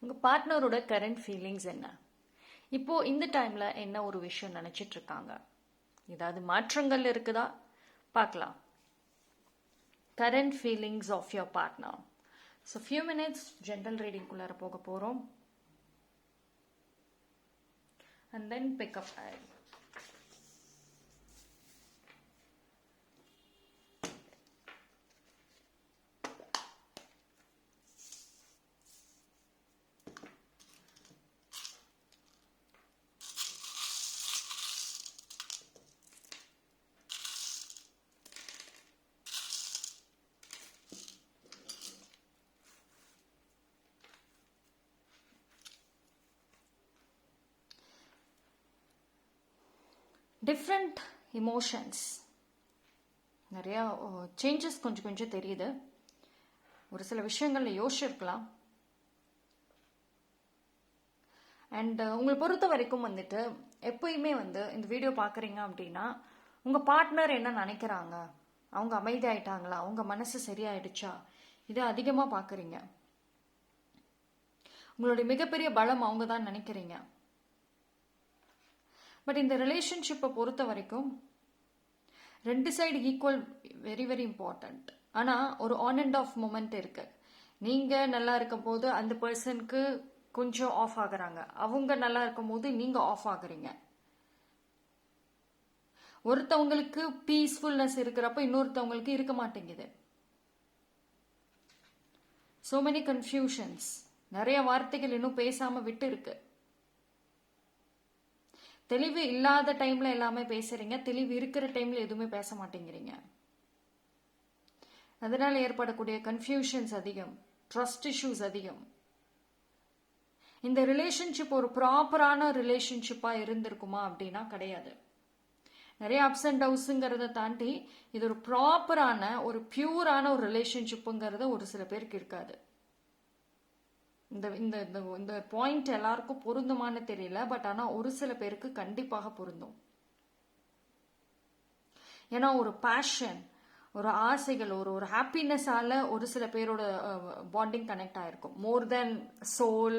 உங்கள் பார்ட்னரோட current feelings என்ன? இப்போது இந்த டைமில் என்ன ஒரு விஷயம் நினச்சிட்டு இருக்காங்க? ஏதாவது மாற்றங்கள் இருக்குதா? பார்க்கலாம். Current feelings of your partner. So few minutes general ரீடிங்குள்ளார போக போகிறோம். அண்ட் தென் பிக்கப் ஆயிடும். டிஃப்ரெண்ட் இமோஷன்ஸ், நிறையா சேஞ்சஸ் கொஞ்சம் கொஞ்சம் தெரியுது. ஒரு சில விஷயங்களில் யோசிச்சிருக்கலாம். அண்ட் உங்களை பொறுத்த வரைக்கும் வந்துட்டு எப்பயுமே இந்த வீடியோ பார்க்குறீங்க அப்படின்னா உங்கள் பார்ட்னர் என்ன நினைக்கிறாங்க, அவங்க அமைதியாயிட்டாங்களா, அவங்க மனசு சரியாயிடுச்சா, இதை அதிகமாக பார்க்குறீங்க. உங்களுடைய மிகப்பெரிய பலம் அவங்க தான் நினைக்கிறீங்க. பட் இந்த ரிலேஷன்ஷிப்பை பொறுத்த வரைக்கும் ரெண்டு side equal, very very important. ஆனால் ஒரு ஆன் அண்ட் ஆஃப் மூமெண்ட் இருக்கு. நீங்கள் நல்லா இருக்கும் போது அந்த பர்சனுக்கு கொஞ்சம் ஆஃப் ஆகுறாங்க, அவங்க நல்லா இருக்கும் போது நீங்கள் ஆஃப் ஆகுறீங்க. ஒருத்தவங்களுக்கு பீஸ்ஃபுல்னஸ் இருக்கிறப்ப இன்னொருத்தவங்களுக்கு இருக்க மாட்டேங்குது. so many confusions, நிறைய வார்த்தைகள் இன்னும் பேசாம விட்டு இருக்கு. தெளிவு இல்லாத டைம்ல எல்லாமே பேசுறீங்க, தெளிவு இருக்கிற டைம்ல எதுவுமே பேச மாட்டேங்கிறீங்க. அதனால ஏற்படக்கூடிய கன்ஃபியூஷன்ஸ் அதிகம், ட்ரஸ்ட் இஷ்யூஸ் அதிகம். இந்த ரிலேஷன்ஷிப் ஒரு ப்ராப்பரான ரிலேஷன்ஷிப்பா இருந்திருக்குமா அப்படின்னா கிடையாது. நிறைய அப்ஸ் அண்ட் டவுன்ஸுங்கிறத தாண்டி இது ஒரு ப்ராப்பரான ஒரு பியூரான ஒரு ரிலேஷன்ஷிப்புங்கிறது ஒரு சில பேருக்கு இருக்காது. இந்த இந்த இந்த பாயிண்ட் எல்லாருக்கும் பொருந்துமான்னு தெரியல, பட் ஆனால் ஒரு சில பேருக்கு கண்டிப்பாக பொருந்தும். ஏன்னா ஒரு பேஷன், ஒரு ஆசைகள், ஒரு ஹாப்பினஸால ஒரு சில பேரோட பாண்டிங் கனெக்ட் ஆயிருக்கும். மோர் தென் சோல்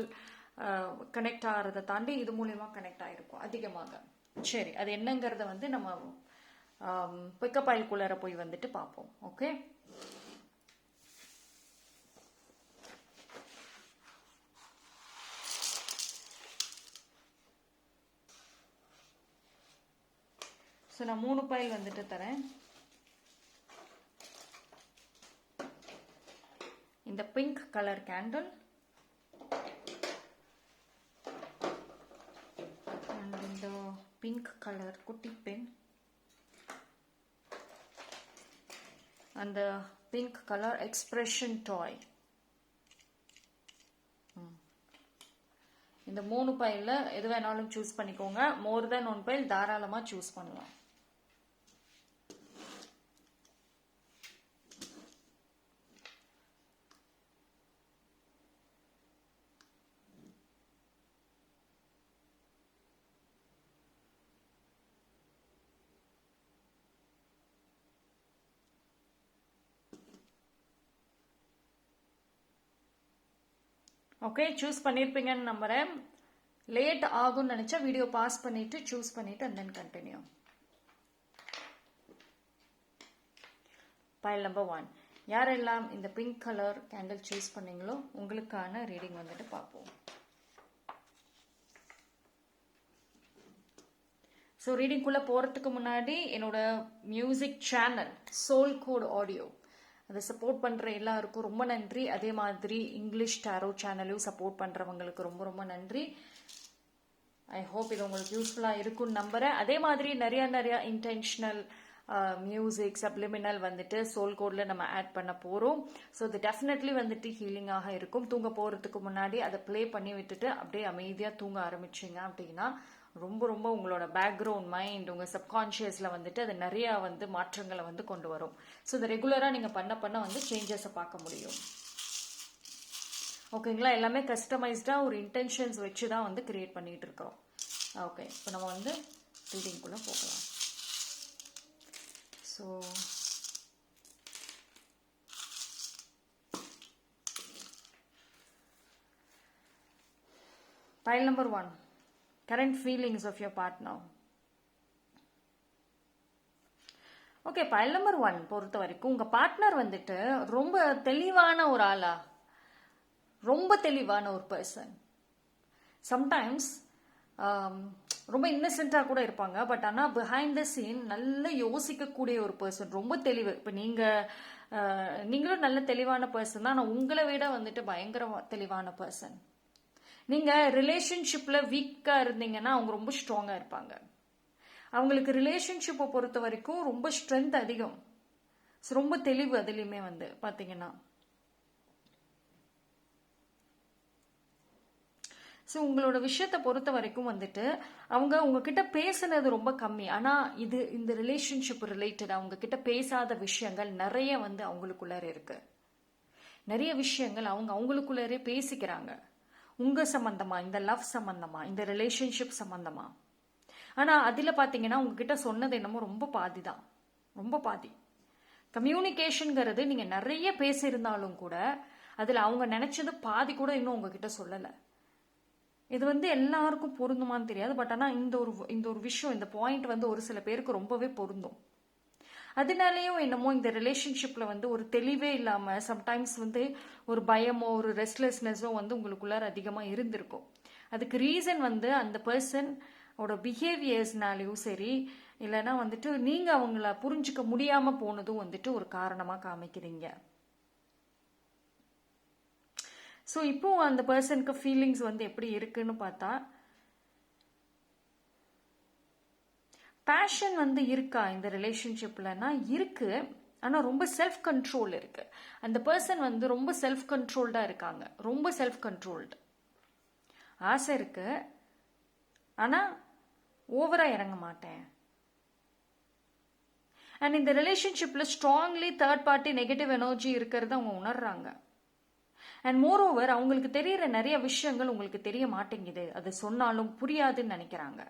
கனெக்ட் ஆகிறத தாண்டி இது மூலயமா கனெக்ட் ஆயிருக்கும் அதிகமாக. சரி, அது என்னங்கிறத நம்ம பிக்கப் ஆயிலுக்குள்ளார போய் பார்ப்போம். ஓகே, ஸோ நான் 3 பைல் தரேன். இந்த பிங்க் கலர் கேண்டில் அண்ட் இந்த பிங்க் கலர் குட்டி பென், அந்த பிங்க் கலர் எக்ஸ்பிரஷன் டாய். இந்த 3 பைல்ல எது வேணாலும் சூஸ் பண்ணிக்கோங்க. மோர் தென் 1 பைல் தாராளமா சூஸ் பண்ணலாம். ஓகே, சூஸ் பண்ணியிருப்பீங்கன்னு நம்புறேன். லேட் ஆகும்னு நினைச்சா வீடியோ பாஸ் பண்ணிட்டு சூஸ் பண்ணிட்டு and then continue. File number 1, யாரெல்லாம் இந்த பிங்க் கலர் கேண்டில் சூஸ் பண்ணீங்களோ உங்களுக்கான ரீடிங் பார்ப்போம். ஸோ ரீடிங்குள்ளே போகிறதுக்கு முன்னாடி என்னோட music channel Soul code Audio அதை சப்போர்ட் பண்ணுற எல்லாருக்கும் ரொம்ப நன்றி. அதே மாதிரி இங்கிலீஷ் டாரோ சேனலையும் சப்போர்ட் பண்ணுறவங்களுக்கு ரொம்ப ரொம்ப நன்றி. ஐ ஹோப் இது உங்களுக்கு யூஸ்ஃபுல்லாக இருக்கும்னு நம்புகிறேன். அதே மாதிரி நிறையா இன்டென்ஷனல் மியூசிக் சப்ளிமினல் சோல் கோடில் நம்ம ஆட் பண்ண போகிறோம். ஸோ இது டெஃபினெட்லி ஹீலிங்காக இருக்கும். தூங்க போகிறதுக்கு முன்னாடி அதை ப்ளே பண்ணி விட்டுட்டு அப்படியே அமைதியாக தூங்க ஆரம்பிச்சிங்க அப்படின்னா ரொம்ப ரொம்ப உங்களோட பேக்ரவுண்ட் மைண்ட், உங்கள் சப்கான்ஷியஸில் அது நிறையா மாற்றங்களை கொண்டு வரும். ஸோ இதை ரெகுலராக நீங்கள் பண்ண சேஞ்சஸை பார்க்க முடியும். ஓகேங்களா? எல்லாமே கஸ்டமைஸ்டாக ஒரு இன்டென்ஷன்ஸ் வச்சு தான் கிரியேட் பண்ணிட்டு இருக்கோம். ஓகே, இப்போ நம்ம ரீடிங்குள்ளே போகலாம். So Pile number 1, current feelings of your partner. Okay, file number 1 பொறுத்த வரைக்கும் உங்க பார்ட்னர் வந்துட்டு ரொம்ப தெளிவான ஒரு ஆளா, ரொம்ப தெளிவான ஒரு பர்சன். சம்டைம்ஸ் ரொம்ப இன்னசென்ட்டாக கூட இருப்பாங்க, பட் ஆனால் பிஹைண்ட் த சீன் நல்ல யோசிக்கக்கூடிய ஒரு பர்சன், ரொம்ப தெளிவு. இப்போ நீங்களும் நல்ல தெளிவான பர்சன் தான், ஆனால் உங்களை விட வந்துட்டு பயங்கர தெளிவான பர்சன். நீங்கள் ரிலேஷன்ஷிப்பில் வீக்காக இருந்தீங்கன்னா அவங்க ரொம்ப ஸ்ட்ராங்காக இருப்பாங்க. அவங்களுக்கு ரிலேஷன்ஷிப்பை பொறுத்த வரைக்கும் ரொம்ப ஸ்ட்ரென்த் அதிகம், ரொம்ப தெளிவு. அதுலேயுமே வந்து பார்த்தீங்கன்னா ஸோ உங்களோட விஷயத்தை பொறுத்த வரைக்கும் வந்துட்டு அவங்க உங்ககிட்ட பேசுனது ரொம்ப கம்மி, ஆனால் இந்த ரிலேஷன்ஷிப் ரிலேட்டட் அவங்க கிட்ட பேசாத விஷயங்கள் நிறைய வந்து அவங்களுக்குள்ளார இருக்கு. நிறைய விஷயங்கள் அவங்களுக்குள்ளாரே பேசிக்கிறாங்க, உங்க சம்பந்தமா, இந்த லவ் சம்பந்தமா, இந்த ரிலேஷன்ஷிப் சம்பந்தமா. ஆனால் அதில் பார்த்தீங்கன்னா உங்ககிட்ட சொன்னது என்னமோ ரொம்ப பாதி தான், ரொம்ப பாதி. கம்யூனிகேஷனுங்கிறது நீங்கள் நிறைய பேசியிருந்தாலும் கூட அதில் அவங்க நினச்சது பாதி கூட இன்னும் உங்ககிட்ட சொல்லலை. இது வந்து எல்லாருக்கும் பொருந்துமான்னு தெரியாது, பட் ஆனால் இந்த ஒரு விஷயம், இந்த பாயிண்ட் வந்து ஒரு சில பேருக்கு ரொம்பவே பொருந்தும். அதனாலேயும் என்னமோ இந்த ரிலேஷன்ஷிப்பில் வந்து ஒரு தெளிவே இல்லாமல் சம்டைம்ஸ் வந்து ஒரு பயமோ ஒரு ரெஸ்ட்லெஸ்னஸோ வந்து உங்களுக்குள்ளார அதிகமாக இருந்திருக்கும். அதுக்கு ரீசன் வந்து அந்த பர்சன் அவரோட பிஹேவியர்ஸ்னாலையும் சரி, இல்லைன்னா வந்துட்டு நீங்கள் அவங்கள புரிஞ்சுக்க முடியாமல் போனதும் வந்துட்டு ஒரு காரணமாக காமிக்கிறீங்க. ஸோ இப்போ அந்த பர்சனுக்கு ஃபீலிங்ஸ் வந்து எப்படி இருக்குன்னு பார்த்தா, பேஷன் வந்து இருக்கா இந்த ரிலேஷன்ஷிப்லன்னா இருக்கு, ஆனால் ரொம்ப செல்ஃப் கண்ட்ரோல் இருக்கு. அந்த பர்சன் வந்து ரொம்ப செல்ஃப் கண்ட்ரோல்டாக இருக்காங்க, ரொம்ப செல்ஃப் கண்ட்ரோல்டு. ஆசை இருக்கு, ஆனால் ஓவராக இறங்க மாட்டேன். அண்ட் இந்த ரிலேஷன்ஷிப்பில் strongly third party negative energy இருக்கிறத அவங்க உணர்றாங்க. அண்ட் மோர் ஓவர் அவங்களுக்கு தெரிகிற நிறைய விஷயங்கள் உங்களுக்கு தெரிய மாட்டேங்குது, அது சொன்னாலும் புரியாதுன்னு நினைக்கிறாங்க.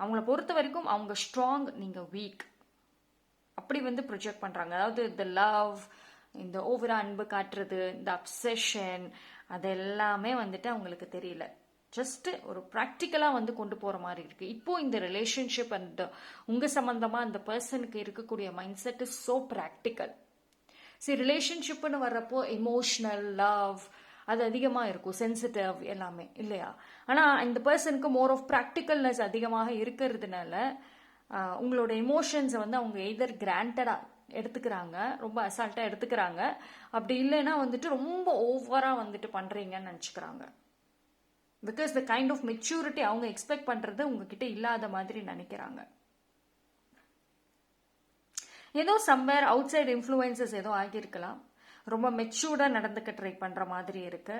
அவங்கள பொறுத்த வரைக்கும் அவங்க ஸ்ட்ராங், நீங்கள் வீக், அப்படி வந்து ப்ரொஜெக்ட் பண்ணுறாங்க. அதாவது இந்த லவ், இந்த ஓவரா அன்பு காட்டுறது, இந்த அப்செஷன், அது எல்லாமே வந்துட்டு அவங்களுக்கு தெரியல. ஜஸ்ட் ஒரு ப்ராக்டிக்கலாக வந்து கொண்டு போகிற மாதிரி இருக்கு. இப்போ இந்த ரிலேஷன்ஷிப் அண்ட் உங்கள் சம்மந்தமாக அந்த பர்சனுக்கு இருக்கக்கூடிய mind set is so practical. சரி, ரிலேஷன்ஷிப்னு வர்றப்போ எமோஷ்னல் லவ் அது அதிகமாக இருக்கும், சென்சிட்டிவ் எல்லாமே இல்லையா. ஆனால் இந்த பர்சனுக்கு மோர் ஆஃப் ப்ராக்டிக்கல்னஸ் அதிகமாக இருக்கிறதுனால உங்களோட எமோஷன்ஸை வந்து அவங்க எய்தர் கிராண்டடாக எடுத்துக்கிறாங்க, ரொம்ப அசால்ட்டாக எடுத்துக்கிறாங்க, அப்படி இல்லைன்னா வந்துட்டு ரொம்ப ஓவராக வந்துட்டு பண்ணுறீங்கன்னு நினச்சிக்கிறாங்க. Because the kind of maturity அவங்க எக்ஸ்பெக்ட் பண்ணுறது உங்ககிட்ட இல்லாத மாதிரி நினைக்கிறாங்க. ஏதோ சம்வேர் அவுட் சைடு இன்ஃப்ளூயன்சஸ் ஏதோ ஆகியிருக்கலாம், ரொம்ப மெச்சூர்டாக நடந்துக்க ட்ரை பண்ணுற மாதிரி இருக்கு.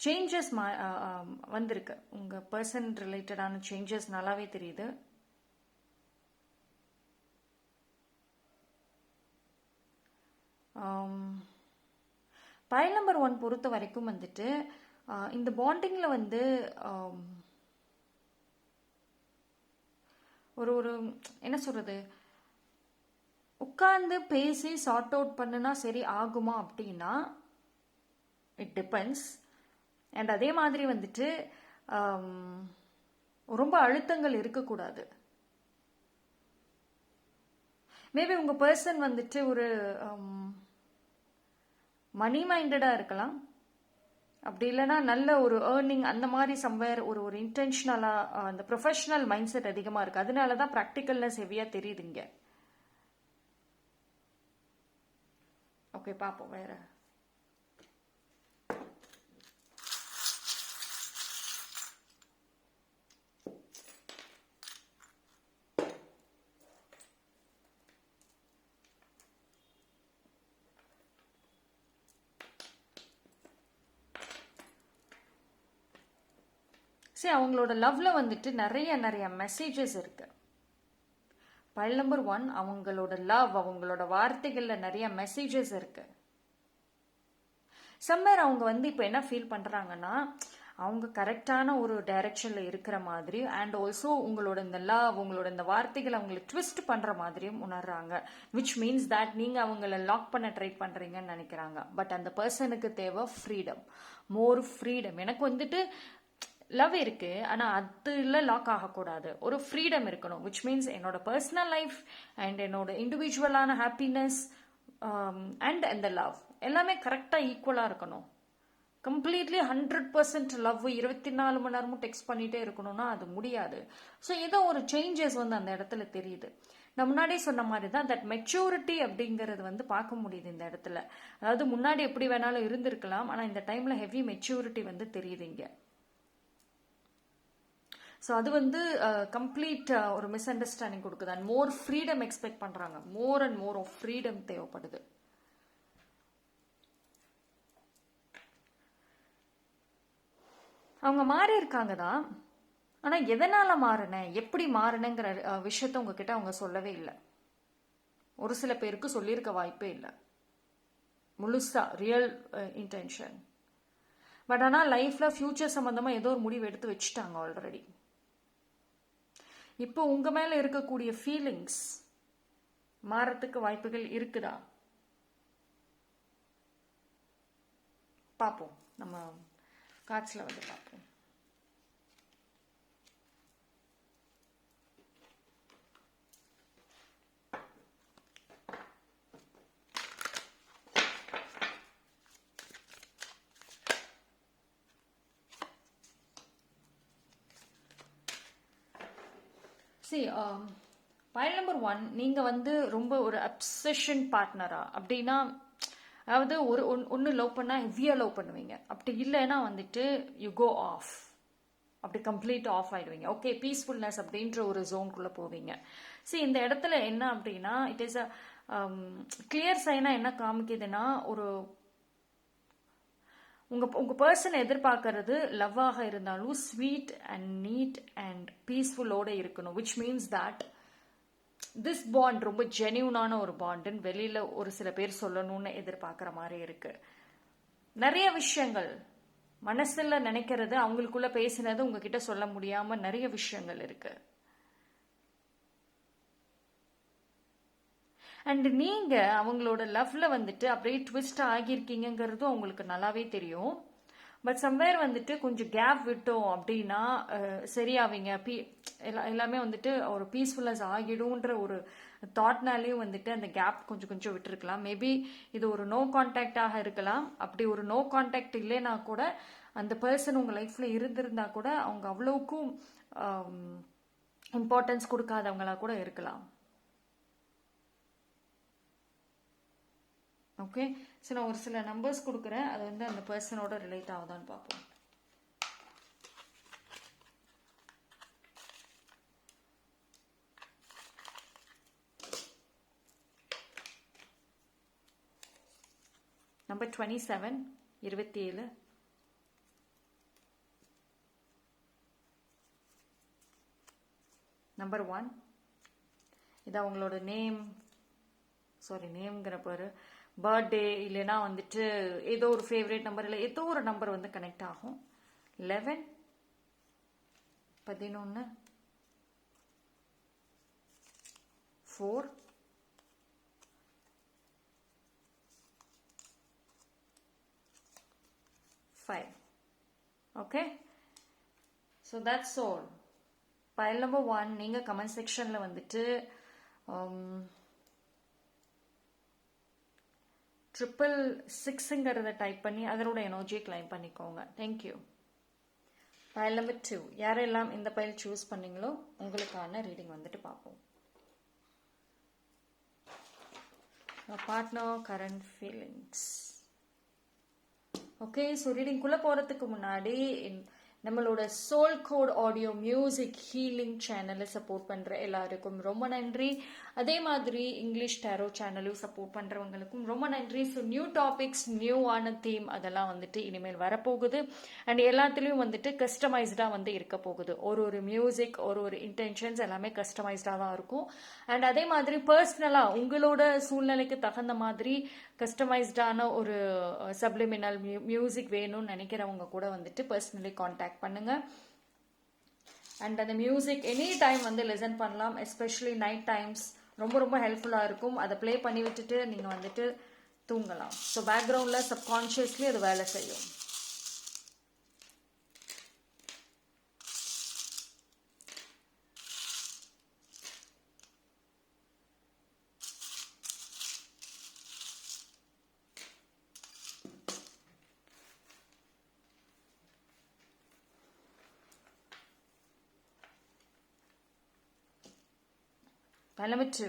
சேஞ்சஸ் வந்திருக்கு, உங்கள் பர்சன் ரிலேட்டடான சேஞ்சஸ் நல்லாவே தெரியுது. பைல் நம்பர் 1 பொறுத்த வரைக்கும் வந்துட்டு இந்த பாண்டிங்கில் வந்து ஒரு என்ன சொல்கிறது, உட்கார்ந்து பேசி சார்ட் அவுட் பண்ணுனா சரி ஆகுமா அப்படின்னா இட் டிபெண்ட்ஸ். அண்ட் அதே மாதிரி வந்துட்டு ரொம்ப அழுத்தங்கள் இருக்கக்கூடாது. மேபி உங்கள் பர்சன் வந்துட்டு ஒரு மணி மைண்டடாக இருக்கலாம், அப்படி இல்லைன்னா நல்ல ஒரு ஏர்னிங் அந்த மாதிரி சம்வேர் ஒரு இன்டென்ஷனலாக அந்த ப்ரொஃபஷனல் மைண்ட் செட் அதிகமாக இருக்குது. அதனால தான் ப்ராக்டிக்கல்னஸ் ஹெவியாக தெரியுதுங்க. ஓகே, பார்ப்போம் வேற. சரி, அவங்களோட லவ்ல வந்துட்டு நிறைய மெசேஜஸ் இருக்கு. பைல் நம்பர் 1 அவங்களோட லவ், அவங்களோட வார்த்தைகள்ல நிறைய மெசேஜஸ் இருக்கு. சம்மர் அவங்க வந்து இப்போ என்ன ஃபீல் பண்றாங்கன்னா, அவங்க கரெக்டான ஒரு டைரக்ஷனில் இருக்கிற மாதிரி அண்ட் ஆல்சோ உங்களோட இந்த லவ் உங்களோட இந்த வார்த்தைகளை அவங்களை ட்விஸ்ட் பண்ணுற மாதிரியும் உணர்றாங்க. விச் மீன்ஸ் தட் நீங்கள் அவங்கள லாக் பண்ண ட்ரை பண்ணுறீங்கன்னு நினைக்கிறாங்க. பட் அந்த பர்சனுக்கு தேவை ஃப்ரீடம், மோர் ஃப்ரீடம். எனக்கு வந்துட்டு லவ் இருக்கு, ஆனால் அதுல லாக் ஆகக்கூடாது. ஒரு ஃப்ரீடம் இருக்கணும். விச் மீன்ஸ் என்னோட பர்சனல் லைஃப் அண்ட் என்னோட இண்டிவிஜுவலான ஹாப்பினஸ் அண்ட் அந்த லவ் எல்லாமே கரெக்டாக ஈக்குவலாக இருக்கணும். கம்ப்ளீட்லி 100% லவ் 24 மணி நேரமும் டெக்ஸ்ட் பண்ணிட்டே இருக்கணும்னா அது முடியாது. ஸோ ஏதோ ஒரு சேஞ்சஸ் வந்து அந்த இடத்துல தெரியுது. நான் முன்னாடியே சொன்ன மாதிரி தான் தட் மெச்சூரிட்டி அப்படிங்கிறது வந்து பார்க்க முடியுது இந்த இடத்துல. அதாவது முன்னாடி எப்படி வேணாலும் இருந்திருக்கலாம், ஆனால் இந்த டைம்ல ஹெவி மெச்சூரிட்டி வந்து தெரியுது இங்க. ஸோ அது வந்து கம்ப்ளீட் ஒரு மிஸ் அண்டர்ஸ்டாண்டிங் கொடுக்குது. அண்ட் மோர் ஃப்ரீடம் எக்ஸ்பெக்ட் பண்றாங்க. More and more of freedom தேவைப்படுது. அவங்க மாறி இருக்காங்க தான், ஆனால் எதனால மாறினேன் எப்படி மாறினேங்கிற விஷயத்த உங்ககிட்ட அவங்க சொல்லவே இல்லை. ஒரு சில பேருக்கு சொல்லியிருக்க வாய்ப்பே இல்லை முழுசா ரியல் இன்டென்ஷன். பட் ஆனால் லைஃப்ல ஃபியூச்சர் சம்பந்தமா ஏதோ ஒரு முடிவு எடுத்து வச்சுட்டாங்க ஆல்ரெடி. இப்போ உங்க மேல இருக்கக்கூடிய ஃபீலிங்ஸ் மாறத்துக்கு வாய்ப்புகள் இருக்குதா பார்ப்போம். நம்ம காட்சியில் வந்து பார்ப்போம். See, pile number 1, நீங்க வந்து ரொம்ப ஒரு அப்சஷன் பார்ட்னரா அப்படின்னா, அதாவது ஒரு ஒன்று லவ் பண்ணா ஹெவியா லவ் பண்ணுவீங்க. அப்படி இல்லைன்னா வந்துட்டு யூ கோ ஆஃப், அப்படி கம்ப்ளீட் ஆஃப் ஆயிடுவீங்க. ஓகே, பீஸ்ஃபுல்னஸ் அப்படின்ற ஒரு ஜோனுக்குள்ள போவீங்க. சரி, இந்த இடத்துல என்ன அப்படின்னா it is a clear China என்ன காமிக்குதுன்னா, ஒரு உங்க பர்சன் எதிர்பார்க்கறது லவ்வாக இருந்தாலும் ஸ்வீட் அண்ட் நீட் அண்ட் பீஸ்ஃபுல்லோட இருக்கணும். Which means that this bond ரொம்ப ஜென்யூனான ஒரு பாண்டுன்னு வெளியில ஒரு சில பேர் சொல்லணும்னு எதிர்பார்க்குற மாதிரி இருக்கு. நிறைய விஷயங்கள் மனசுல நினைக்கிறது, அவங்களுக்குள்ள பேசினது உங்ககிட்ட சொல்ல முடியாம நிறைய விஷயங்கள் இருக்கு. அண்ட் நீங்க அவங்களோட லவ்ல வந்துட்டு அப்படியே ட்விஸ்ட் ஆகியிருக்கீங்கிறதும் அவங்களுக்கு நல்லாவே தெரியும். பட் சம்வேர் வந்துட்டு கொஞ்சம் கேப் விட்டோம் அப்படின்னா சரியாவீங்க, எல்லாமே வந்துட்டு ஒரு பீஸ்ஃபுல்னஸ் ஆகிடும்ன்ற ஒரு தாட்னாலேயும் வந்துட்டு அந்த கேப் கொஞ்சம் கொஞ்சம் விட்டுருக்கலாம். மேபி இது ஒரு நோ கான்டாக்டாக இருக்கலாம். அப்படி ஒரு நோ கான்டாக்ட் இல்லைன்னா கூட அந்த பர்சன் உங்க லைஃப்ல இருந்திருந்தா கூட அவங்க அவ்வளவுக்கும் இம்பார்ட்டன்ஸ் கொடுக்காதவங்களா கூட இருக்கலாம். ஓகே, ஸோ நான் ஒரு சில நம்பர்ஸ் கொடுக்குறேன், அது வந்து அந்த பர்சனோட ரிலேட் ஆகுதான்னு பார்ப்போம். நம்பர் 27, 27. நம்பர் 1, இது அவங்களோட நேம், சாரி நேம்ங்கிற பேரு, பர்த்டே இல்லைன்னா வந்துட்டு ஏதோ ஒரு ஃபேவரேட் நம்பர் இல்லை ஏதோ ஒரு நம்பர் வந்து கனெக்ட் ஆகும். 11, 11, 4, 5. Okay, so that's all. File number 1 நீங்க கமெண்ட் செக்ஷன்ல வந்துட்டு 666ங்கிறத டைப் பண்ணி அதனோட எனர்ஜியை கிளைம் பண்ணிக்கோங்க. தேங்க்யூ. பைல் நம்பர் 2 யாரெல்லாம் இந்த பைல் சூஸ் பண்ணீங்களோ உங்களுக்கான ரீடிங் வந்துட்டு பார்ப்போம். Partner current feelings. Okay, so ரீடிங்குள்ளே போகிறதுக்கு முன்னாடி நம்மளோட soul code audio music healing சேனலை சப்போர்ட் பண்ணுற எல்லாருக்கும் ரொம்ப நன்றி. அதே மாதிரி இங்கிலீஷ் டேரோ சேனலும் சப்போர்ட் பண்ணுறவங்களுக்கும் ரொம்ப நன்றி. ஸோ நியூ டாபிக்ஸ், நியூவான தீம் அதெல்லாம் வந்துட்டு இனிமேல் வரப்போகுது. அண்ட் எல்லாத்துலேயும் வந்துட்டு கஸ்டமைஸ்டாக வந்து இருக்க போகுது. ஒரு மியூசிக், ஒரு இன்டென்ஷன்ஸ் எல்லாமே கஸ்டமைஸ்டாக தான் இருக்கும். அண்ட் அதே மாதிரி பர்சனலாக உங்களோட சூழ்நிலைக்கு தகுந்த மாதிரி கஸ்டமைஸ்டான ஒரு சப்ளிமினல் மியூசிக் வேணும்னு நினைக்கிறவங்க கூட வந்துட்டு பர்சனலி காண்டாக்ட் பண்ணுங்கள். அண்ட் அந்த மியூசிக் எனி டைம் வந்து லிசன் பண்ணலாம், எஸ்பெஷலி நைட் டைம்ஸ் ரொம்ப ரொம்ப ஹெல்ப்ஃபுல்லாக இருக்கும். அதை ப்ளே பண்ணி விட்டுட்டு நீங்கள் வந்துட்டு தூங்கலாம். ஸோ பேக்ரவுண்டில் சப்கான்ஷியஸ்லி அது வேலை செய்யும். Number 2.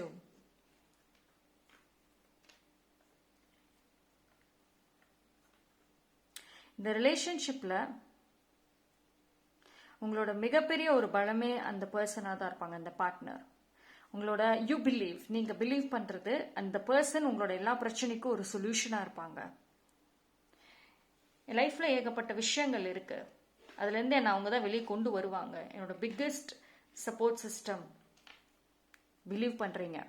இந்த ரிலேஷன்ஷிப்பில் உங்களோட மிகப்பெரிய ஒரு பலமே அந்த பர்சனாக தான் இருப்பாங்க, அந்த பார்ட்னர். உங்களோட நீங்கள் பிலீவ் பண்ணுறது அந்த பர்சன் உங்களோட எல்லா பிரச்சனைக்கும் ஒரு சொல்யூஷனாக இருப்பாங்க. என் லைஃப்பில் ஏகப்பட்ட விஷயங்கள் இருக்குது, அதுலேருந்து என்னை அவங்க தான் வெளியே கொண்டு வருவாங்க. என்னோட பிக்கெஸ்ட் சப்போர்ட் சிஸ்டம். பிலீவ் பண்ணுறீங்க,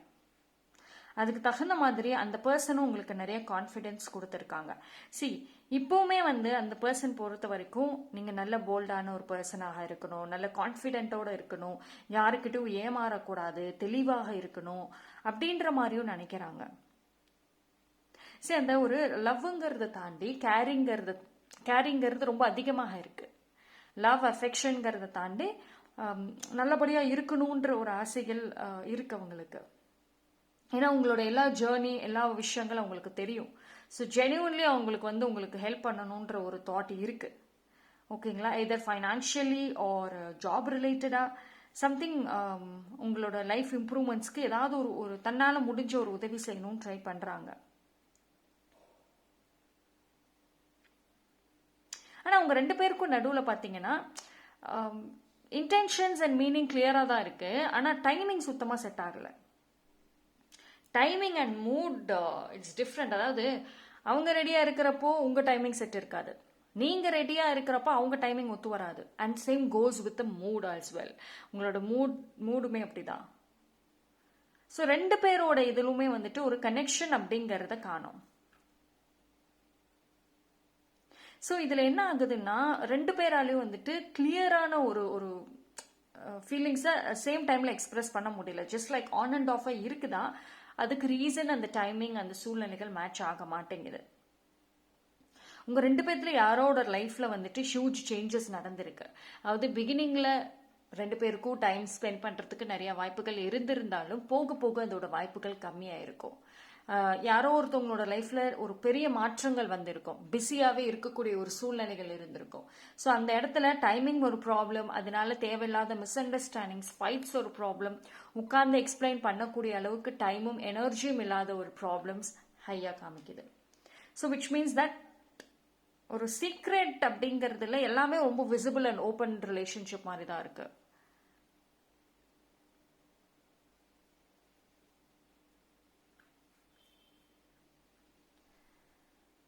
அதுக்கு தகுந்த மாதிரி அந்த பர்சனும் உங்களுக்கு நிறைய கான்ஃபிடென்ஸ் கொடுத்துருக்காங்க. இப்போவுமே வந்து அந்த பர்சன் பொறுத்த வரைக்கும் நீங்கள் நல்ல போல்டான ஒரு பர்சனாக இருக்கணும், நல்ல கான்ஃபிடென்ட்டோடு இருக்கணும், யாருக்கிட்டும் ஏமாறக்கூடாது, தெளிவாக இருக்கணும் அப்படின்ற மாதிரியும் நினைக்கிறாங்க. அந்த ஒரு லவ்ங்கிறத தாண்டி கேரிங்கிறது ரொம்ப அதிகமாக இருக்கு. லவ் அஃபெக்ஷன்கிறத தாண்டி நல்லபடியாக இருக்கணுன்ற ஒரு ஆசைகள் இருக்கு அவங்களுக்கு. ஏன்னா உங்களோட எல்லா ஜேர்னி, எல்லா விஷயங்களும் அவங்களுக்கு தெரியும். ஸோ ஜென்யூன்லி அவங்களுக்கு வந்து உங்களுக்கு ஹெல்ப் பண்ணணுன்ற ஒரு தாட் இருக்கு. ஓகேங்களா? எதர் ஃபைனான்ஷியலி ஆர் ஜாப் ரிலேட்டடாக சம்திங் உங்களோட லைஃப் இம்ப்ரூவ்மெண்ட்ஸ்க்கு ஏதாவது ஒரு தன்னால் முடிஞ்ச ஒரு உதவி செய்யணும்னு ட்ரை பண்ணுறாங்க. ஆனால் உங்கள் 2 பேருக்கும் நடுவில் பார்த்தீங்கன்னா இன்டென்ஷன்ஸ் அண்ட் மீனிங் கிளியராக தான் இருக்குது, ஆனால் டைமிங் சுத்தமாக செட் ஆகலை. Timing and mood it's different. அதாவது அவங்க ரெடியாக இருக்கிறப்போ உங்கள் டைமிங் செட் இருக்காது, நீங்கள் ரெடியாக இருக்கிறப்போ அவங்க டைமிங் ஒத்து வராது. And same goes with mood Alps well. உங்களோட மூடுமே அப்படி தான். ஸோ 2 பேரோட இதிலுமே வந்துட்டு ஒரு கனெக்ஷன் அப்படிங்கிறத காணும். ஸோ இதில் என்ன ஆகுதுன்னா 2 பேராலையும் வந்துட்டு கிளியரான ஒரு ஃபீலிங்ஸை சேம் டைமில் எக்ஸ்பிரஸ் பண்ண முடியல. ஜஸ்ட் லைக் ஆன் அண்ட் ஆஃபாக இருக்குதா, அதுக்கு ரீசன் அந்த டைமிங், அந்த சூழ்நிலைகள் மேட்ச் ஆக மாட்டேங்குது. உங்கள் 2 பேர்த்துல யாரோட லைஃப்பில் வந்துட்டு ஹியூஜ் சேஞ்சஸ் நடந்திருக்கு. அதாவது பிகினிங்கில் 2 பேருக்கும் டைம் ஸ்பெண்ட் பண்ணுறதுக்கு நிறைய வாய்ப்புகள் இருந்திருந்தாலும் போக போக அதோட வாய்ப்புகள் கம்மியாக இருக்கும். யாரோ ஒருத்தவங்களோட லைஃப்பில் ஒரு பெரிய மாற்றங்கள் வந்திருக்கும், பிஸியாகவே இருக்கக்கூடிய ஒரு சூழ்நிலைகள் இருந்திருக்கும். ஸோ அந்த இடத்துல டைமிங் ஒரு ப்ராப்ளம், அதனால தேவையில்லாத மிஸ் அண்டர்ஸ்டாண்டிங்ஸ், ஃபைட்ஸ் ஒரு ப்ராப்ளம், உட்கார்ந்து எக்ஸ்பிளைன் பண்ணக்கூடிய அளவுக்கு டைமும் எனர்ஜியும் இல்லாத ஒரு ப்ராப்ளம்ஸ் ஹையாக காமிக்குது. ஸோ விச் மீன்ஸ் தட் ஒரு சீக்ரெட் அப்படிங்கிறதுல எல்லாமே ரொம்ப விசிபிள் அண்ட் ஓப்பன் ரிலேஷன்ஷிப் மாதிரி தான் இருக்கு.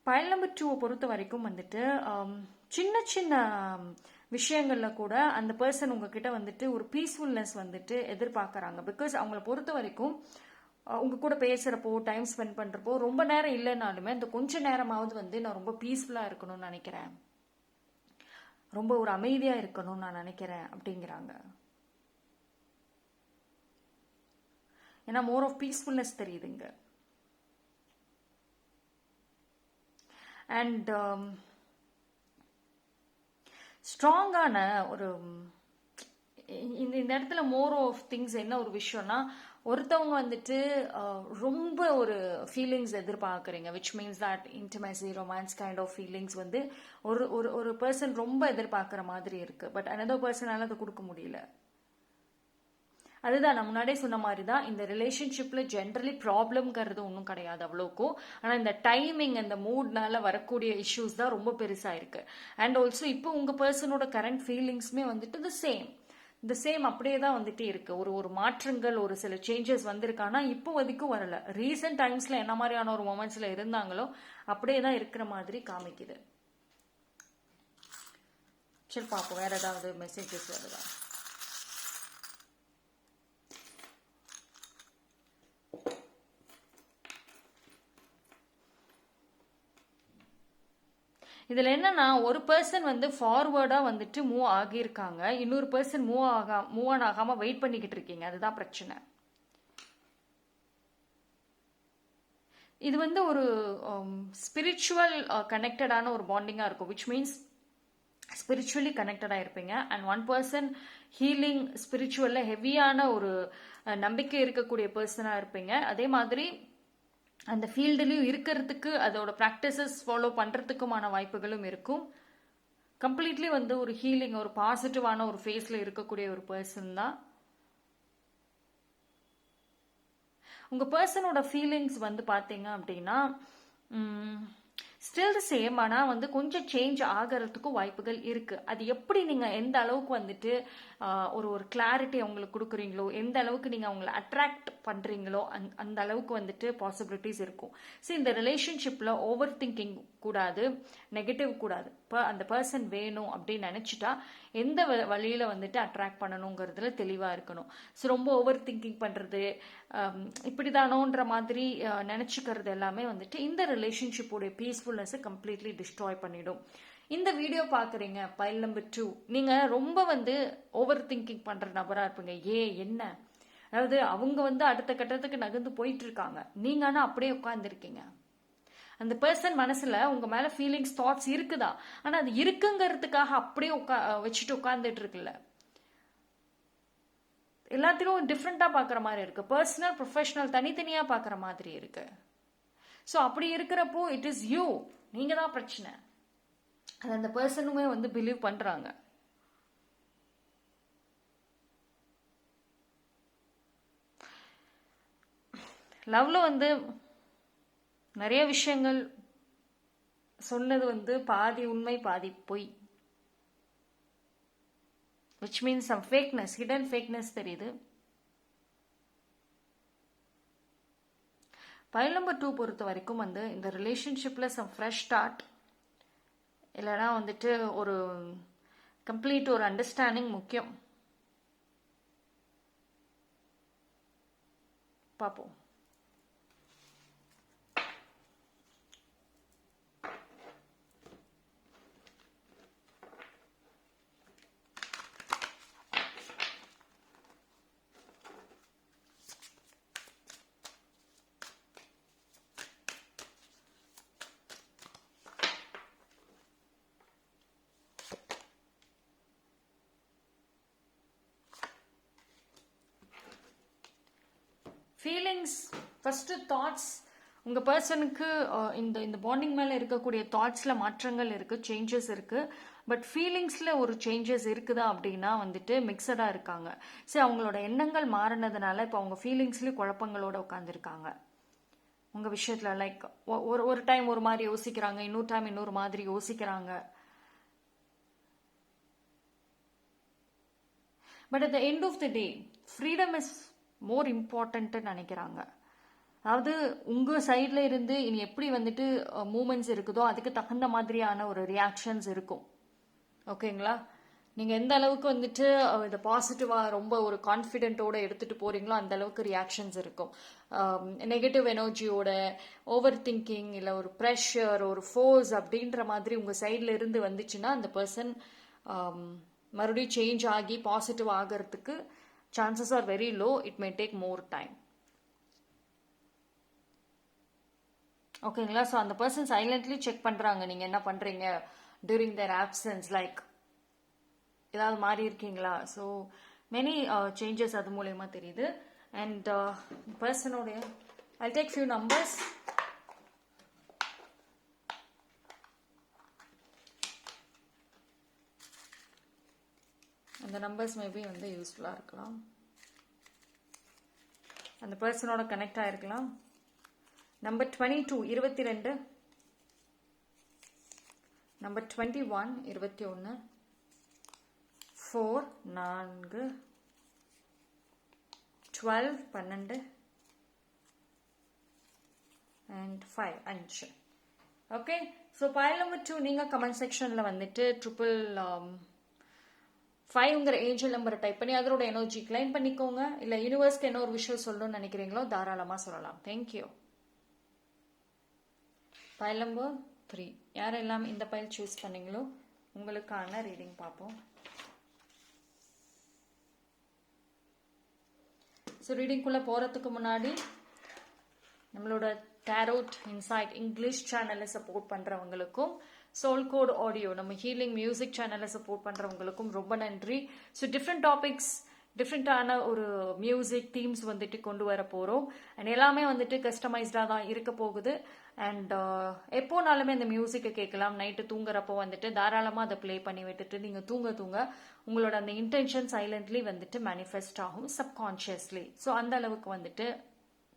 பைல் நம்பர் 2 பொறுத்த வரைக்கும் வந்துட்டு சின்ன சின்ன விஷயங்களில் கூட அந்த பர்சன் உங்ககிட்ட வந்துட்டு ஒரு பீஸ்ஃபுல்னஸ் வந்துட்டு எதிர்பார்க்குறாங்க. பிகாஸ் அவங்கள பொறுத்த வரைக்கும் உங்க கூட பேசுகிறப்போ, டைம் ஸ்பெண்ட் பண்ணுறப்போ ரொம்ப நேரம் இல்லைனாலுமே அந்த கொஞ்ச நேரமாவது வந்து நான் ரொம்ப பீஸ்ஃபுல்லாக இருக்கணும்னு நினைக்கிறேன், ரொம்ப ஒரு அமைதியாக இருக்கணும்னு நான் நினைக்கிறேன் அப்படிங்கிறாங்க. ஏன்னா மோர் ஆஃப் பீஸ்ஃபுல்னஸ் தெரியுதுங்க. அண்ட் ஸ்ட்ராங்கான ஒரு இந்த இடத்துல மோர் ஆஃப் திங்ஸ் என்ன ஒரு விஷயம்னா, ஒருத்தவங்க வந்துட்டு ரொம்ப ஒரு ஃபீலிங்ஸ் எதிர்பார்க்குறீங்க, which means that intimacy, romance kind of feelings வந்து ஒரு ஒரு பர்சன் ரொம்ப எதிர்பார்க்குற மாதிரி இருக்கு. பட் அனதர் பர்சனால அதை கொடுக்க முடியல. அதுதான் நான் முன்னாடியே சொன்ன மாதிரி தான், இந்த ரிலேஷன்ஷிப்பில் ஜென்ரலி ப்ராப்ளம்ங்கிறது ஒன்றும் கிடையாது அவ்வளோக்கும். ஆனால் இந்த டைமிங், அந்த மூட்னால வரக்கூடிய இஷ்யூஸ் தான் ரொம்ப பெருசாக இருக்குது. அண்ட் ஆல்சோ இப்போ உங்கள் பர்சனோட கரண்ட் ஃபீலிங்ஸுமே வந்துட்டு இந்த சேம் அப்படியே தான் வந்துட்டு இருக்கு. ஒரு மாற்றங்கள், ஒரு சில சேஞ்சஸ் வந்திருக்கானா இப்போ வரைக்கும் வரல. ரீசெண்ட் டைம்ஸில் என்ன மாதிரியான ஒரு மொமெண்ட்ஸில் இருந்தாங்களோ அப்படியே தான் இருக்கிற மாதிரி காமிக்குது. சரி பார்ப்போம் வேற ஏதாவது மெசேஜஸ் வருதா. இதில் என்னன்னா ஒரு பர்சன் வந்து ஃபார்வர்டாக வந்துட்டு மூவ் ஆகியிருக்காங்க, இன்னொரு பர்சன் மூவ் ஆன் ஆகாமல் வெயிட் பண்ணிக்கிட்டு இருக்கீங்க. அதுதான் பிரச்சனை. இது வந்து ஒரு ஸ்பிரிச்சுவல் கனெக்டடான ஒரு பாண்டிங்காக இருக்கும், விச் மீன்ஸ் ஸ்பிரிச்சுவலி கனெக்டடாக இருப்பீங்க. அண்ட் ஒன் பர்சன் ஹீலிங் ஸ்பிரிச்சுவலில் ஹெவியான ஒரு நம்பிக்கை இருக்கக்கூடிய பர்சனாக இருப்பீங்க. அதே மாதிரி அந்த ஃபீல்டுலையும் இருக்கிறதுக்கு அதோட ப்ராக்டிசஸ் ஃபாலோ பண்ணுறதுக்குமான வாய்ப்புகளும் இருக்கும். கம்ப்ளீட்லி வந்து ஒரு ஹீலிங், ஒரு பாசிட்டிவான ஒரு ஃபேஸில் இருக்கக்கூடிய ஒரு பர்சன் தான். உங்கள் பர்சனோட ஃபீலிங்ஸ் வந்து பார்த்தீங்க அப்படின்னா ஸ்டில் த சேம், ஆனால் வந்து கொஞ்சம் சேஞ்ச் ஆகிறதுக்கும் வாய்ப்புகள் இருக்குது. அது எப்படி நீங்கள் எந்த அளவுக்கு வந்துட்டு ஒரு கிளாரிட்டி அவங்களுக்கு கொடுக்குறீங்களோ, எந்த அளவுக்கு நீங்கள் அவங்கள அட்ராக்ட் பண்ணுறீங்களோ அந்த அளவுக்கு வந்துட்டு பாசிபிலிட்டிஸ் இருக்கும். ஸோ இந்த ரிலேஷன்ஷிப்பில் ஓவர் திங்கிங் கூடாது, நெகட்டிவ் கூடாது. இப்போ அந்த பர்சன் வேணும் அப்படின்னு நினச்சிட்டா எந்த வழியில் வந்துட்டு அட்ராக்ட் பண்ணணுங்கிறதுல தெளிவாக இருக்கணும். ஸோ ரொம்ப ஓவர் திங்கிங் பண்ணுறது, இப்படிதானோன்ற மாதிரி நினச்சிக்கிறது எல்லாமே வந்துட்டு இந்த ரிலேஷன்ஷிப்போடைய பீஸ்ஃபுல்னஸை கம்ப்ளீட்லி டிஸ்ட்ராய் பண்ணிடும். இந்த வீடியோ பார்க்குறீங்க, பைல் நம்பர் 2, நீங்கள் ரொம்ப வந்து ஓவர் திங்கிங் பண்ணுற நபராக இருப்பீங்க. என்ன, அதாவது அவங்க வந்து அடுத்த கட்டத்துக்கு நகர்ந்து போயிட்டு இருக்காங்க, நீங்கள் ஆனால் அப்படியே உட்காந்துருக்கீங்க. அந்த பர்சன் மனசுல உங்க மேல ஃபீலிங்ஸ், தாட்ஸ் இருக்குதா, ஆனா அது இருக்குங்கிறதுக்காக அப்படியே வச்சுட்டு உட்கார்ந்துட்டு இருக்குல்ல. எல்லாத்தையும் டிஃப்ரெண்டா பாக்குற மாதிரி இருக்கு, பர்சனல் ப்ரொஃபஷனல் தனித்தனியா பாக்குற மாதிரி இருக்கு. ஸோ அப்படி இருக்கிறப்போ இட் இஸ் யூ, நீங்க தான் பிரச்சனை. அது அந்த பர்சனுமே வந்து பிலீவ் பண்றாங்க. லவ்ல வந்து நிறைய விஷயங்கள் சொன்னது வந்து பாதி உண்மை பாதி பொய், which means some fakeness, hidden fakeness தெரியுது. பைல் நம்பர் 2 பொறுத்த வரைக்கும் வந்து இந்த ரிலேஷன்ஷிப்ல some fresh start, இல்லைனா வந்துட்டு ஒரு கம்ப்ளீட் ஒரு அண்டர்ஸ்டாண்டிங் முக்கியம். பார்ப்போம். Feelings first, thoughts. உங்கள் பர்சனுக்கு இந்த பாண்டிங் மேலே இருக்கக்கூடிய தாட்ஸில் மாற்றங்கள் இருக்குது, சேஞ்சஸ் இருக்குது. பட் ஃபீலிங்ஸில் ஒரு சேஞ்சஸ் இருக்குதா அப்படின்னா வந்துட்டு மிக்சடாக இருக்காங்க. சரி, அவங்களோட எண்ணங்கள் மாறினதுனால இப்போ அவங்க ஃபீலிங்ஸ்லேயும் குழப்பங்களோட உட்காந்துருக்காங்க உங்கள் விஷயத்தில். லைக் ஒரு டைம் ஒரு மாதிரி யோசிக்கிறாங்க, இன்னொரு டைம் இன்னொரு மாதிரி யோசிக்கிறாங்க. But at the end of the day freedom is more important நினைக்கிறாங்க. அதாவது உங்கள் சைடில் இருந்து இனி எப்படி வந்துட்டு மூமெண்ட்ஸ் இருக்குதோ அதுக்கு தகுந்த மாதிரியான ஒரு ரியாக்ஷன்ஸ் இருக்கும். ஓகேங்களா? நீங்கள் எந்த அளவுக்கு வந்துட்டு இதை பாசிட்டிவாக ரொம்ப ஒரு கான்ஃபிடென்ட்டோடு எடுத்துகிட்டு போகிறீங்களோ அந்த அளவுக்கு ரியாக்ஷன்ஸ் இருக்கும். நெகட்டிவ் எனர்ஜியோட, ஓவர் திங்கிங், இல்லை ஒரு ப்ரெஷர், ஒரு ஃபோர்ஸ் அப்படின்ற மாதிரி உங்கள் சைடில் இருந்து வந்துச்சுன்னா அந்த பர்சன் மறுபடியும் சேஞ்ச் ஆகி பாசிட்டிவ் ஆகிறதுக்கு chances are very low. It may take more time. ஓகேங்களா? ஸோ அந்த பர்சன் சைலண்ட்லி செக் பண்ணுறாங்க நீங்கள் என்ன பண்ணுறீங்க டியூரிங் தேர் ஆப்சன்ஸ், லைக் ஏதாவது மாறி இருக்கீங்களா. ஸோ மெனி சேஞ்சஸ் அது மூலயமா தெரியுது. அண்ட் பர்சனோடைய I'll take few numbers. அந்த நம்பர்ஸ் மேபி வந்து யூஸ்ஃபுல்லாக இருக்கலாம், அந்த பர்சனோட கனெக்ட் ஆகிருக்கலாம். Number 22 22, number 21 21, 4 4, 12 12 and 5 5. Okay, so pile number 2 நீங்கள் கமெண்ட் செக்ஷனில் வந்துட்டு 5ங்கிற ஏஞ்சல் நம்பரை டைப் பண்ணி அதோட எனர்ஜி கிளைம் பண்ணிக்கோங்க. இல்லை யூனிவர்ஸ்க்கு என்ன ஒரு விஷயம் சொல்லணும்னு நினைக்கிறீங்களோ தாராளமாக சொல்லலாம். தேங்க்யூ. File number 3. யாரெல்லாம் இந்த பைல் சூஸ் பண்ணீங்களோ உங்களுக்கான ரீடிங் பார்ப்போம். ஸோ ரீடிங்குள்ளே போகிறதுக்கு முன்னாடி நம்மளோட டேரோட் இன்சைட் இங்கிலீஷ் சேனலை சப்போர்ட் பண்ணுறவங்களுக்கும் சோல் கோட் ஆடியோ நம்ம ஹீலிங் மியூசிக் சேனலை சப்போர்ட் பண்ணுறவங்களுக்கும் ரொம்ப நன்றி. ஸோ டிஃப்ரெண்ட் டாபிக்ஸ் டிஃப்ரெண்ட்டான ஒரு மியூசிக் தீம்ஸ் வந்துட்டு கொண்டு வர போகிறோம். அண்ட் எல்லாமே வந்துட்டு கஸ்டமைஸ்டாக தான் இருக்க போகுது. அண்ட் எப்போனாலுமே இந்த மியூசிக்கை கேட்கலாம். நைட்டு தூங்குறப்போ வந்துட்டு தாராளமாக அதை ப்ளே பண்ணி விட்டுட்டு நீங்கள் தூங்க உங்களோட அந்த இன்டென்ஷன் சைலண்ட்லி வந்துட்டு மேனிஃபெஸ்ட் ஆகும் சப்கான்ஷியஸ்லி. ஸோ அந்த அளவுக்கு வந்துட்டு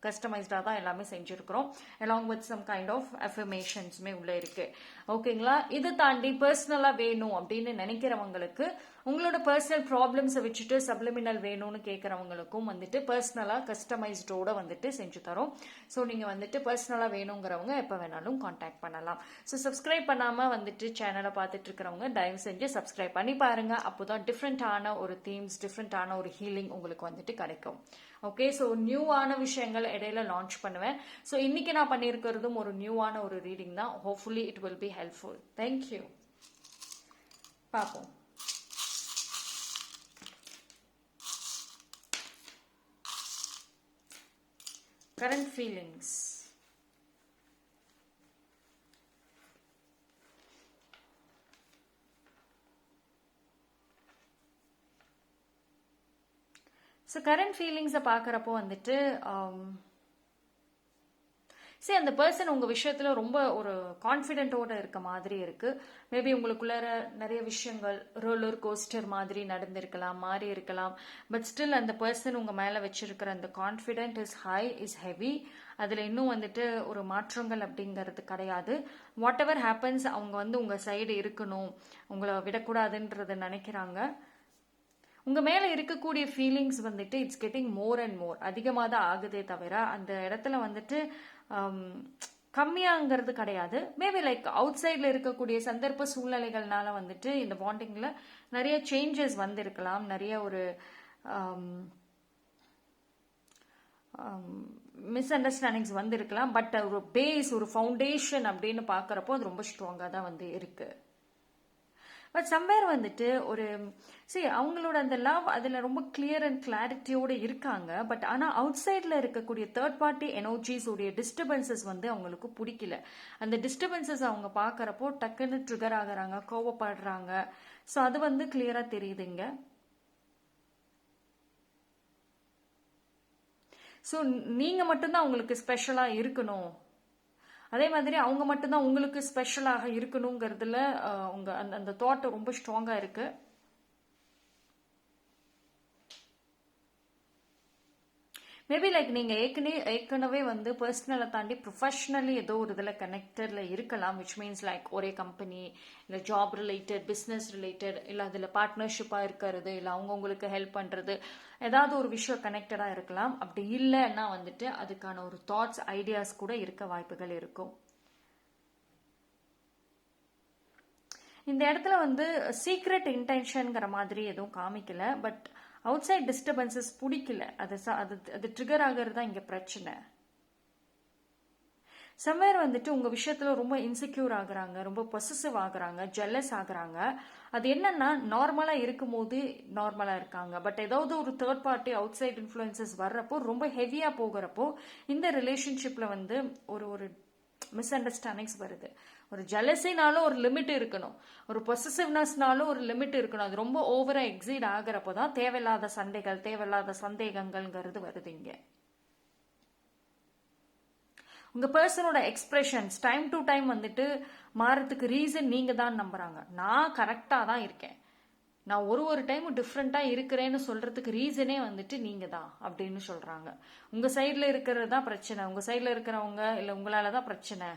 கஸ்டமைஸ்டாக தான் எல்லாமே செஞ்சுருக்கிறோம். Along with some kind of அஃபர்மேஷன்ஸுமே உள்ளே இருக்குது. ஓகேங்களா? இதை தாண்டி பர்சனலாக வேணும் அப்படின்னு நினைக்கிறவங்களுக்கு, உங்களோட பர்சனல் ப்ராப்ளம்ஸை வச்சுட்டு சப்ளிமினல் வேணும்னு கேட்குறவங்களுக்கும் வந்துட்டு பர்சனலாக கஸ்டமைஸ்டோட வந்துட்டு செஞ்சு தரோம். ஸோ நீங்கள் வந்துட்டு பர்சனலாக வேணுங்கிறவங்க எப்போ வேணாலும் காண்டாக்ட் பண்ணலாம். ஸோ சப்ஸ்கிரைப் பண்ணாமல் வந்துட்டு சேனலை பார்த்துட்டு இருக்கிறவங்க தயவு செஞ்சு சப்ஸ்கிரைப் பண்ணி பாருங்கள். அப்போ தான் டிஃப்ரெண்ட்டான ஒரு தீம்ஸ், டிஃப்ரெண்ட்டான ஒரு ஹீலிங் உங்களுக்கு வந்துட்டு கிடைக்கும். ஓகே, ஸோ நியூவான விஷயங்கள் இடையில லான்ச் பண்ணுவேன். ஸோ இன்னைக்கு நான் பண்ணியிருக்கிறதும் ஒரு நியூவான ஒரு ரீடிங் தான். Hopefully it will be helpful. Thank you. பார்ப்போம். Current feelings. ஸோ கரண்ட் ஃபீலிங்ஸை பார்க்குறப்போ வந்துட்டு சரி, அந்த பர்சன் உங்கள் விஷயத்தில் ரொம்ப ஒரு கான்ஃபிடென்ட்டோடு இருக்க மாதிரி இருக்குது. மேபி உங்களுக்குள்ளார நிறைய விஷயங்கள் ரோலர் கோஸ்டர் மாதிரி நடந்திருக்கலாம், மாறி இருக்கலாம். பட் ஸ்டில் அந்த பர்சன் உங்கள் மேலே வச்சிருக்கிற அந்த confident is high, is heavy. அதில் இன்னும் வந்துட்டு ஒரு மாற்றங்கள் அப்படிங்கிறது கிடையாது. வாட் எவர் ஹேப்பன்ஸ், அவங்க வந்து உங்கள் சைடு இருக்கணும், உங்களை விடக்கூடாதுன்றது நினைக்கிறாங்க. உங்கள் மேலே இருக்கக்கூடிய ஃபீலிங்ஸ் வந்துட்டு இட்ஸ் கெட்டிங் மோர் அண்ட் மோர், அதிகமாக தான் ஆகுதே தவிர அந்த இடத்துல வந்துட்டு கம்மியாங்கிறது கிடையாது. மேபி லைக் அவுட் சைடில் இருக்கக்கூடிய சந்தர்ப்ப சூழ்நிலைகள்னால வந்துட்டு இந்த பாண்டிங்கில் நிறைய சேஞ்சஸ் வந்திருக்கலாம், நிறைய ஒரு மிஸ் அண்டர்ஸ்டாண்டிங்ஸ் வந்திருக்கலாம். பட் ஒரு பேஸ், ஒரு ஃபவுண்டேஷன் அப்படின்னு பார்க்குறப்போ அது ரொம்ப ஸ்ட்ராங்காக தான் வந்து இருக்குது. பட் சம்வேர் வந்துட்டு ஒரு அவங்களோட அந்த லவ் அதில் ரொம்ப கிளியர் அண்ட் கிளாரிட்டியோடு இருக்காங்க. பட் ஆனால் அவுட் சைடில் இருக்கக்கூடிய தேர்ட் பார்ட்டி எனர்ஜிஸ் உடைய டிஸ்டர்பன்சஸ் வந்து அவங்களுக்கு பிடிக்கல. அந்த டிஸ்டர்பன்சஸ் அவங்க பார்க்குறப்போ டக்குன்னு ட்ரிகர் ஆகுறாங்க, கோவப்படுறாங்க. ஸோ அது வந்து கிளியராக தெரியுதுங்க. ஸோ நீங்கள் மட்டும்தான் அவங்களுக்கு ஸ்பெஷலாக இருக்கணும், அதே மாதிரி அவங்க மட்டும்தான் உங்களுக்கு ஸ்பெஷலாக இருக்கணுங்கிறதுல உங்க அந்த தாட் ரொம்ப ஸ்ட்ராங்கா இருக்கு. மேபி லைக் நீங்க ஏற்கனவே வந்து பர்சனலை தாண்டி ப்ரொஃபஷனலி ஏதோ ஒரு இதில் கனெக்டட்ல இருக்கலாம். விச் மீன்ஸ் லைக் ஒரே கம்பெனி, இல்லை ஜாப் ரிலேட்டட், பிஸ்னஸ் ரிலேட்டட், இல்லை அதில் பார்ட்னர்ஷிப்பாக இருக்கிறது, இல்லை அவங்க உங்களுக்கு ஹெல்ப் பண்ணுறது, ஏதாவது ஒரு விஷயம் கனெக்டடாக இருக்கலாம். அப்படி இல்லைன்னா வந்துட்டு அதுக்கான ஒரு தாட்ஸ், ஐடியாஸ் கூட இருக்க வாய்ப்புகள் இருக்கும். இந்த இடத்துல வந்து சீக்ரெட் இன்டென்ஷன்ங்கிற மாதிரி எதுவும் காமிக்கல. பட் அவுட் சைட் டிஸ்டர்பன்சஸ் பிடிக்கல, அது ட்ரிகர் ஆகிறது தான் இங்கே பிரச்சனை. சம்வேர் வந்துட்டு உங்கள் விஷயத்தில் ரொம்ப இன்செக்யூர் ஆகுறாங்க, ரொம்ப பொசசிவ் ஆகுறாங்க, ஜெல்லஸ் ஆகுறாங்க. அது என்னன்னா நார்மலாக இருக்கும்போது நார்மலாக இருக்காங்க. பட் ஏதாவது ஒரு third party outside influences வர்றப்போ, ரொம்ப ஹெவியாக போகிறப்போ இந்த ரிலேஷன்ஷிப்பில் வந்து ஒரு மிஸ் அண்டர்ஸ்டாண்டிங்ஸ் வருது. ஒரு ஜெலசினாலும் ஒரு லிமிட் இருக்கணும், ஒரு பொசசிவ்னஸ்னாலும் ஒரு லிமிட் இருக்கணும். அது ரொம்ப ஓவரா எக்ஸீட் ஆகிறப்போ தான் தேவையில்லாத சண்டைகள், தேவையில்லாத சந்தேகங்கள்ங்கிறது வருது. இங்க உங்க பர்சனோட எக்ஸ்பிரஷன்ஸ் டைம் டு டைம் வந்துட்டு மாறதுக்கு ரீசன் நீங்க தான் நம்புறாங்க. நான் கரெக்டா தான் இருக்கேன், நான் ஒரு டைம் டிஃப்ரெண்டா இருக்கிறேன்னு சொல்றதுக்கு ரீசனே வந்துட்டு நீங்க தான் அப்படின்னு சொல்றாங்க. உங்க சைட்ல இருக்கிறது தான் பிரச்சனை, உங்க சைட்ல இருக்கிறவங்க இல்ல உங்களால தான் பிரச்சனை.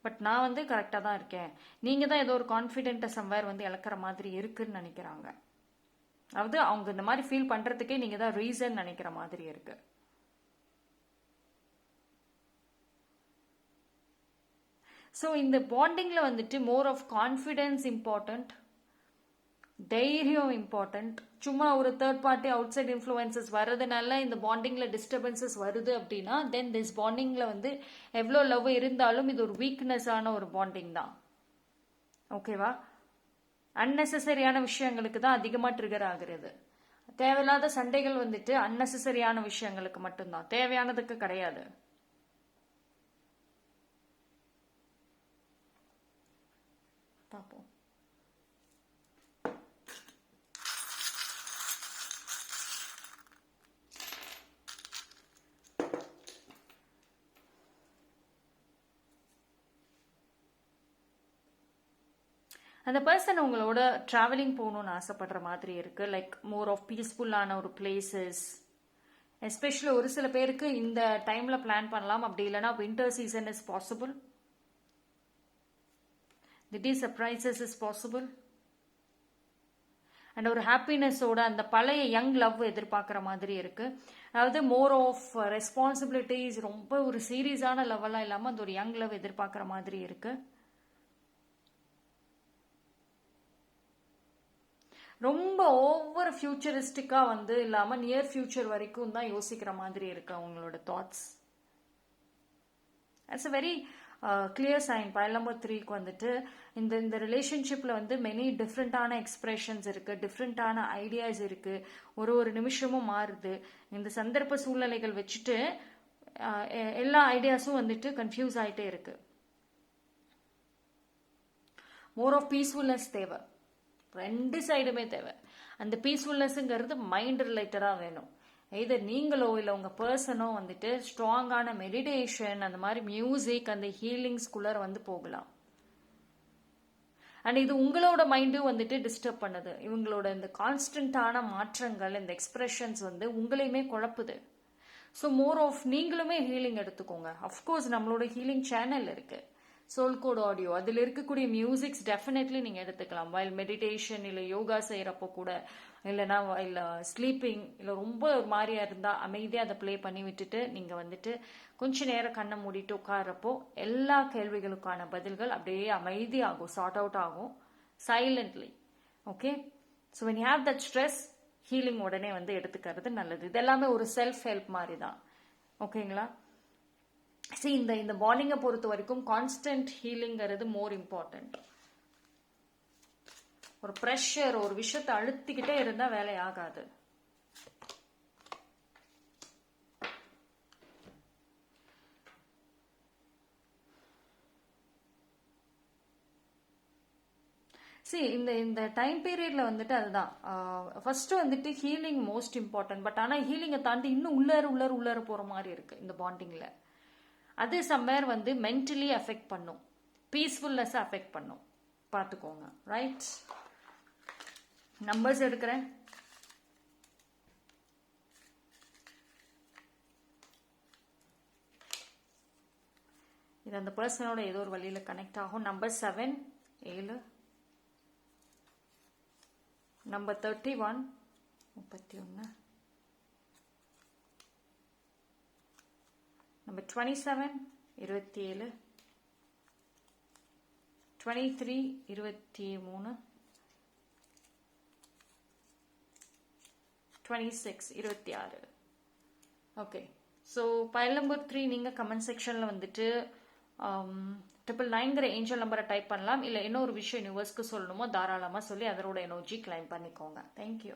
பட் நான் வந்து கரெக்டா தான் இருக்கேன், நீங்க தான் ஏதோ ஒரு கான்ஃபிடென்ட்டை சம்வேர் வந்து இழக்கிற மாதிரி இருக்குன்னு நினைக்கிறாங்க. அதாவது அவங்க இந்த மாதிரி ஃபீல் பண்றதுக்கே நீங்க தான் ரீசன் நினைக்கிற மாதிரி இருக்கு. ஸோ இந்த பாண்டிங்ல வந்துட்டு மோர் ஆஃப் கான்ஃபிடென்ஸ் இம்பார்ட்டன்ட், தைரியம் இம்பார்ட்டன்ட். சும்மா ஒரு third party outside influences வர்றதுனால இந்த பாண்டிங்ல டிஸ்டர்பன்சஸ் வருது அப்படின்னா தென் திஸ் பாண்டிங்ல வந்து எவ்வளோ லவ் இருந்தாலும் இது ஒரு வீக்னஸ் ஆன ஒரு பாண்டிங் தான். ஓகேவா? அன்னெசரியான விஷயங்களுக்கு தான் அதிகமாக ட்ரிகர் ஆகுறது. தேவையில்லாத சண்டைகள் வந்துட்டு அன்னெசரியான விஷயங்களுக்கு மட்டும்தான், தேவையானதுக்கு கிடையாது. பார்ப்போம். அந்த பர்சன் உங்களோட ட்ராவலிங் போகணும்னு ஆசைப்படுற மாதிரி இருக்கு. லைக் மோர் ஆஃப் பீஸ்ஃபுல்லான ஒரு பிளேசஸ். எஸ்பெஷலி ஒரு சில பேருக்கு இந்த டைம்ல பிளான் பண்ணலாம். அப்படி இல்லைன்னா வின்டர் சீசன் இஸ் பாசிபிள். திடீர் சர்ப்ரைசஸ் இஸ் பாசிபிள். அண்ட் ஒரு ஹாப்பினஸோட அந்த பழைய யங் லவ் எதிர்பார்க்குற மாதிரி இருக்கு. அதாவது மோர் ஆஃப் ரெஸ்பான்சிபிலிட்டிஸ், ரொம்ப ஒரு சீரியஸான லெவலாம் இல்லாமல் அந்த ஒரு யங் லவ் எதிர்பார்க்குற மாதிரி இருக்கு. ரொம்ப ஓவர் ஃபியூச்சரிஸ்டிக்காக வந்து இல்லாமல் நியர் ஃபியூச்சர் வரைக்கும் தான் யோசிக்கிற மாதிரி இருக்கு அவங்களோட thoughts. It's a very clear sign. Pile number 3க்கு வந்துட்டு இந்த ரிலேஷன்ஷிப்பில் வந்து மெனி டிஃப்ரெண்ட்டான எக்ஸ்பிரஷன்ஸ் இருக்குது, டிஃப்ரெண்ட்டான ஐடியாஸ் இருக்குது, ஒரு நிமிஷமும் மாறுது. இந்த சந்தர்ப்ப சூழ்நிலைகள் வச்சுட்டு எல்லா ஐடியாஸும் வந்துட்டு கன்ஃபியூஸ் ஆகிட்டே இருக்கு. மோர் ஆஃப் பீஸ்ஃபுல்னஸ் தேவை, ரெண்டு சைடுமே தேவை. அந்த பீஸ்ஃபுல்னஸ்ங்கிறது மைண்ட் ரிலேட்டடாக வேணும். இது நீங்களோ இல்லை உங்கள் பர்சனோ வந்துட்டு ஸ்ட்ராங்கான மெடிடேஷன், அந்த மாதிரி மியூசிக், அந்த ஹீலிங்ஸ்குள்ளே வந்து போகலாம். அண்ட் இது உங்களோட மைண்டும் வந்துட்டு டிஸ்டர்ப் பண்ணுது. இவங்களோட இந்த கான்ஸ்டன்டான மாற்றங்கள், இந்த எக்ஸ்பிரஷன்ஸ் வந்து உங்களையுமே குழப்புது. ஸோ மோர் ஆஃப் நீங்களுமே ஹீலிங் எடுத்துக்கோங்க. அஃப்கோர்ஸ் நம்மளோட ஹீலிங் சேனல் இருக்கு, சோல் கோட் ஆடியோ. அதில் இருக்கக்கூடிய மியூசிக்ஸ் டெஃபினெட்லி நீங்கள் எடுத்துக்கலாம். வைல் மெடிடேஷன், இல்லை யோகா செய்கிறப்போ கூட, இல்லைனா இல்லை ஸ்லீப்பிங், இல்லை ரொம்ப ஒரு மாதிரியா இருந்தால் அமைதியாக அதை ப்ளே பண்ணி விட்டுட்டு நீங்கள் வந்துட்டு கொஞ்ச நேரம் கண்ணை மூடிட்டு உட்காரப்போ எல்லா கேள்விகளுக்கான பதில்கள் அப்படியே அமைதியாகும், சார்ட் அவுட் ஆகும் silently. Okay, so when you have that stress, healing உடனே வந்து எடுத்துக்கிறது நல்லது. இதெல்லாமே ஒரு செல்ஃப் ஹெல்ப் மாதிரி தான். ஓகேங்களா? இந்த பாண்டிங்கை பொறுத்த வரைக்கும் கான்ஸ்டன்ட் ஹீலிங்கிறது மோர் இம்பார்ட்டன்ட். ஒரு ப்ரெஷர், ஒரு விஷயத்தை அழுத்திக்கிட்டே இருந்தா வேலை ஆகாது. இந்த டைம் பீரியட்ல வந்துட்டு அதுதான் ஃபர்ஸ்ட் வந்துட்டு ஹீலிங் மோஸ்ட் இம்பார்ட்டன்ட். பட் ஆனால் ஹீலிங்கை தாண்டி இன்னும் உள்ளார போற மாதிரி இருக்கு இந்த பாண்டிங்ல. அது சம்வேர் வந்து மென்டலி அஃபெக்ட் பண்ணும், பீஸ்ஃபுல்னஸ் அஃபெக்ட் பண்ணும். பார்த்துக்கோங்க. ரைட், நம்பர்ஸ் எடுக்கிறேன். இது அந்த பர்சனோட ஏதோ ஒரு வழியில கனெக்ட் ஆகும். Number 7 7, number 31 31, number 27 27, 23 23, 26 26. Okay, so pile number 3 நீங்கள் கமெண்ட் செக்ஷனில் வந்துட்டு 999ங்கிற ஏஞ்சல் நம்பரை டைப் பண்ணலாம். இல்லை இன்னொரு விஷயம் யூனிவர்ஸ்க்கு சொல்லணுமோ தாராளமாக சொல்லி அதனோட எனர்ஜி கிளைம் பண்ணிக்கோங்க. தேங்க்யூ.